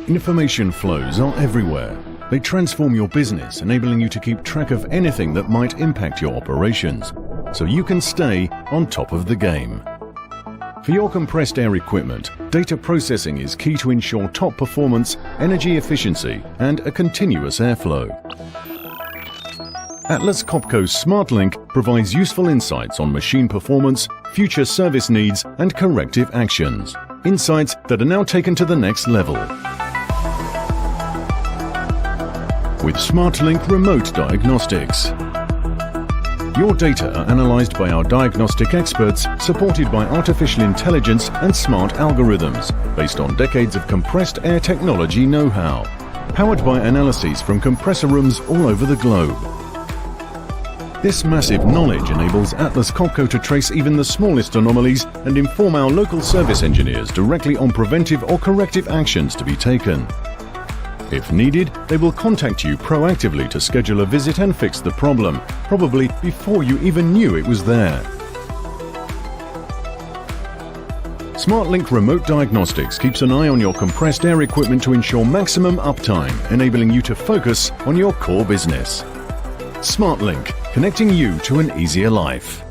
Information flows are everywhere. They transform your business, enabling you to keep track of anything that might impact your operations, so you can stay on top of the game. For your compressed air equipment, data processing is key to ensure top performance, energy efficiency, and a continuous airflow. Atlas Copco's SMARTLINK provides useful insights on machine performance, future service needs, and corrective actions. Insights that are now taken to the next level. With SMARTLINK Remote Diagnostics. Your data are analyzed by our diagnostic experts, supported by artificial intelligence and smart algorithms, based on decades of compressed air technology know-how, powered by analyses from compressor rooms all over the globe. This massive knowledge enables Atlas Copco to trace even the smallest anomalies and inform our local service engineers directly on preventive or corrective actions to be taken. If needed, they will contact you proactively to schedule a visit and fix the problem, probably before you even knew it was there. SMARTLINK Remote Diagnostics keeps an eye on your compressed air equipment to ensure maximum uptime, enabling you to focus on your core business. SMARTLINK, connecting you to an easier life.